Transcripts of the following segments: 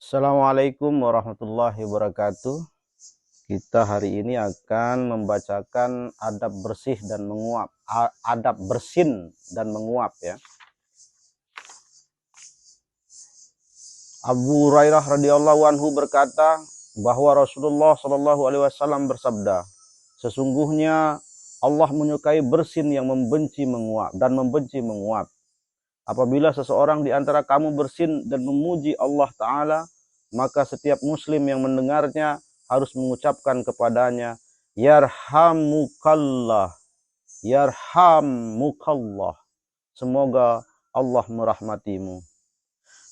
Assalamualaikum warahmatullahi wabarakatuh. Kita hari ini akan membacakan adab bersih dan menguap, adab bersin dan menguap ya. Abu Hurairah radhiyallahu anhu berkata bahwa Rasulullah Shallallahu alaihi wasallam bersabda, sesungguhnya Allah menyukai bersin yang membenci menguap dan membenci menguap. Apabila seseorang di antara kamu bersin dan memuji Allah Ta'ala, maka setiap muslim yang mendengarnya harus mengucapkan kepadanya, Yarhamukallah, Yarhamukallah. Semoga Allah merahmatimu.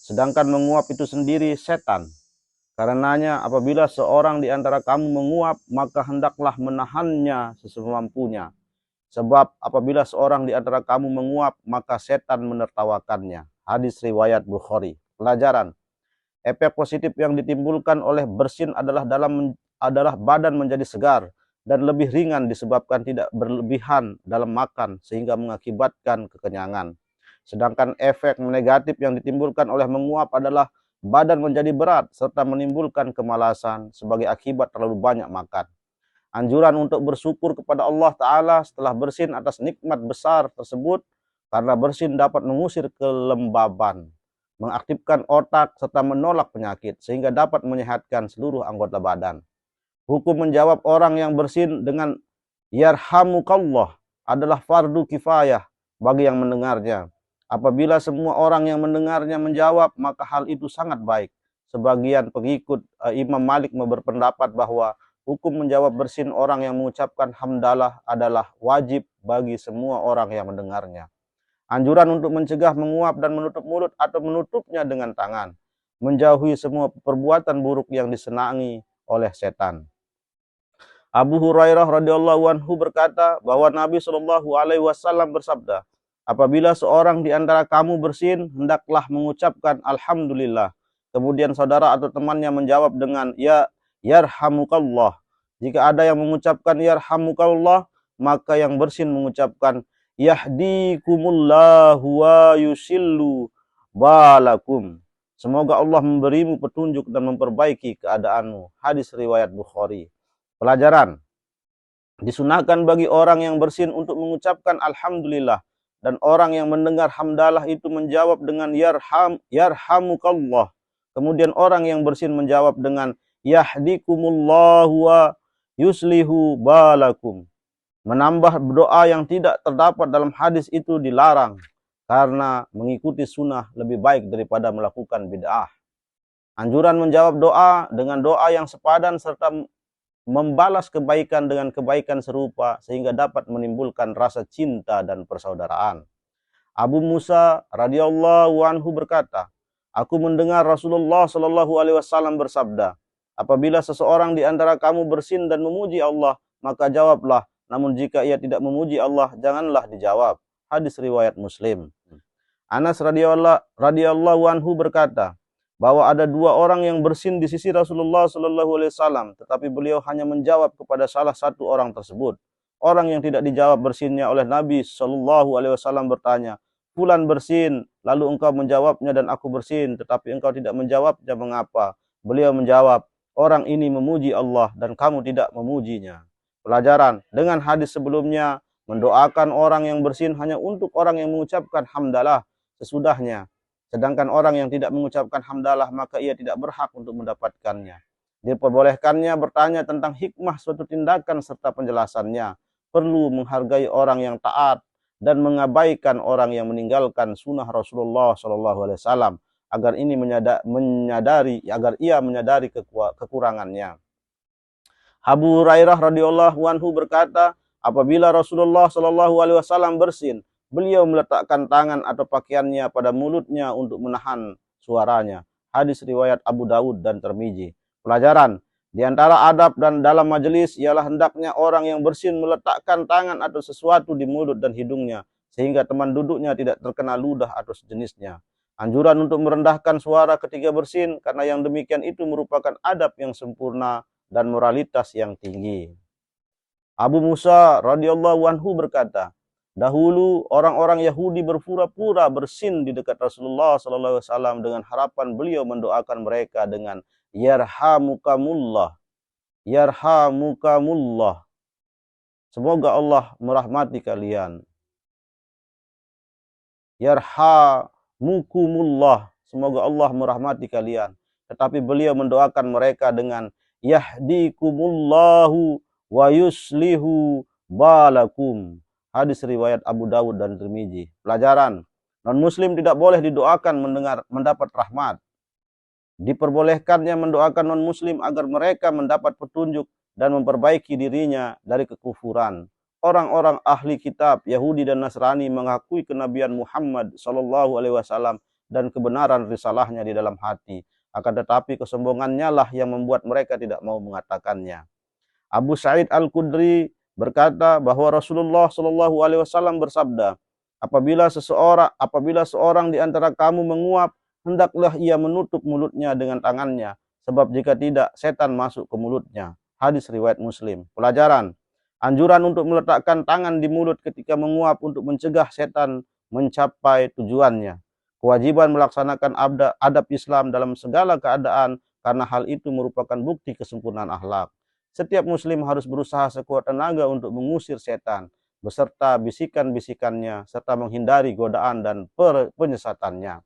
Sedangkan menguap itu sendiri setan. Karenanya apabila seorang di antara kamu menguap, maka hendaklah menahannya sesemampunya. Sebab apabila seorang di antara kamu menguap, maka setan menertawakannya. Hadis riwayat Bukhari. Pelajaran. Efek positif yang ditimbulkan oleh bersin adalah badan menjadi segar dan lebih ringan disebabkan tidak berlebihan dalam makan sehingga mengakibatkan kekenyangan. Sedangkan efek negatif yang ditimbulkan oleh menguap adalah badan menjadi berat serta menimbulkan kemalasan sebagai akibat terlalu banyak makan. Anjuran untuk bersyukur kepada Allah Ta'ala setelah bersin atas nikmat besar tersebut, karena bersin dapat mengusir kelembaban, mengaktifkan otak, serta menolak penyakit, sehingga dapat menyehatkan seluruh anggota badan. Hukum menjawab orang yang bersin dengan Yarhamukallah adalah fardu kifayah bagi yang mendengarnya. Apabila semua orang yang mendengarnya menjawab, maka hal itu sangat baik. Sebagian pengikut Imam Malik berpendapat bahwa hukum menjawab bersin orang yang mengucapkan hamdalah adalah wajib bagi semua orang yang mendengarnya. Anjuran untuk mencegah menguap dan menutup mulut atau menutupnya dengan tangan. Menjauhi semua perbuatan buruk yang disenangi oleh setan. Abu Hurairah radhiyallahu anhu berkata bahwa Nabi Shallallahu alaihi wasallam bersabda, apabila seorang di antara kamu bersin, hendaklah mengucapkan alhamdulillah. Kemudian saudara atau temannya menjawab dengan ya yarhamukallah. Jika ada yang mengucapkan yarhamukallah, maka yang bersin mengucapkan yahdikumullahu wa yusillu balakum. Semoga Allah memberimu petunjuk dan memperbaiki keadaanmu. Hadis riwayat Bukhari. Pelajaran. Disunahkan bagi orang yang bersin untuk mengucapkan alhamdulillah, dan orang yang mendengar hamdalah itu menjawab dengan yarhamukallah. Kemudian orang yang bersin menjawab dengan yahdikumullahu wa yuslihu balakum. Menambah doa yang tidak terdapat dalam hadis itu dilarang, karena mengikuti sunnah lebih baik daripada melakukan bid'ah. Anjuran menjawab doa dengan doa yang sepadan serta membalas kebaikan dengan kebaikan serupa sehingga dapat menimbulkan rasa cinta dan persaudaraan. Abu Musa radhiyallahu anhu berkata, aku mendengar Rasulullah Shallallahu alaihi wasallam bersabda, apabila seseorang di antara kamu bersin dan memuji Allah, maka jawablah. Namun jika ia tidak memuji Allah, janganlah dijawab. Hadis riwayat Muslim. Anas radhiyallahu anhu berkata bahwa ada dua orang yang bersin di sisi Rasulullah Shallallahu alaihi wasallam, tetapi beliau hanya menjawab kepada salah satu orang tersebut. Orang yang tidak dijawab bersinnya oleh Nabi Shallallahu alaihi wasallam bertanya, fulan bersin, lalu engkau menjawabnya dan aku bersin, tetapi engkau tidak menjawabnya, mengapa? Beliau menjawab, orang ini memuji Allah dan kamu tidak memujinya. Pelajaran, dengan hadis sebelumnya, mendoakan orang yang bersin hanya untuk orang yang mengucapkan hamdalah sesudahnya. Sedangkan orang yang tidak mengucapkan hamdalah, maka ia tidak berhak untuk mendapatkannya. Diperbolehkannya bertanya tentang hikmah suatu tindakan serta penjelasannya. Perlu menghargai orang yang taat dan mengabaikan orang yang meninggalkan sunnah Rasulullah SAW agar ia menyadari kekurangannya. Abu Hurairah radhiyallahu anhu berkata, apabila Rasulullah SAW bersin, beliau meletakkan tangan atau pakaiannya pada mulutnya untuk menahan suaranya. Hadis riwayat Abu Dawud dan Tirmizi. Pelajaran. Di antara adab dan dalam majelis ialah hendaknya orang yang bersin meletakkan tangan atau sesuatu di mulut dan hidungnya, sehingga teman duduknya tidak terkena ludah atau sejenisnya. Anjuran untuk merendahkan suara ketika bersin, karena yang demikian itu merupakan adab yang sempurna dan moralitas yang tinggi. Abu Musa radhiyallahu anhu berkata, Dahulu orang-orang Yahudi berpura-pura bersin di dekat Rasulullah SAW dengan harapan beliau mendoakan mereka dengan yarhamukamullah, yarhamukamullah. Semoga Allah merahmati kalian. Yarhamukumullah, semoga Allah merahmati kalian. Tetapi beliau mendoakan mereka dengan yahdikumullahu wa yuslihu balakum. Hadis riwayat Abu Dawud dan Tirmizi. Pelajaran, non-muslim tidak boleh didoakan mendapat rahmat. Diperbolehkannya mendoakan non-muslim agar mereka mendapat petunjuk dan memperbaiki dirinya dari kekufuran. Orang-orang ahli kitab Yahudi dan Nasrani mengakui kenabian Muhammad SAW dan kebenaran risalahnya di dalam hati. Akan tetapi kesombongannya lah yang membuat mereka tidak mau mengatakannya. Abu Sa'id Al-Khudri berkata bahwa Rasulullah SAW bersabda, apabila seorang di antara kamu menguap, hendaklah ia menutup mulutnya dengan tangannya, sebab jika tidak, setan masuk ke mulutnya. Hadis riwayat Muslim. Pelajaran, anjuran untuk meletakkan tangan di mulut ketika menguap untuk mencegah setan mencapai tujuannya. Kewajiban melaksanakan adab Islam dalam segala keadaan, karena hal itu merupakan bukti kesempurnaan akhlak. Setiap muslim harus berusaha sekuat tenaga untuk mengusir setan beserta bisikan-bisikannya serta menghindari godaan dan penyesatannya.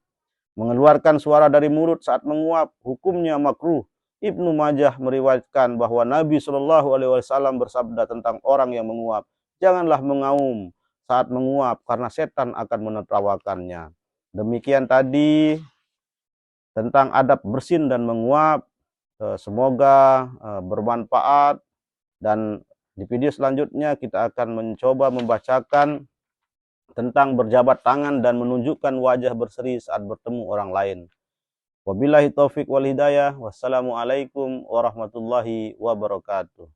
Mengeluarkan suara dari mulut saat menguap hukumnya makruh. Ibnu Majah meriwayatkan bahwa Nabi SAW bersabda tentang orang yang menguap, janganlah mengaum saat menguap karena setan akan menertawakannya. Demikian tadi tentang adab bersin dan menguap. Semoga bermanfaat, dan di video selanjutnya kita akan mencoba membacakan tentang berjabat tangan dan menunjukkan wajah berseri saat bertemu orang lain. Wabillahi taufik wal hidayah. Wassalamualaikum warahmatullahi wabarakatuh.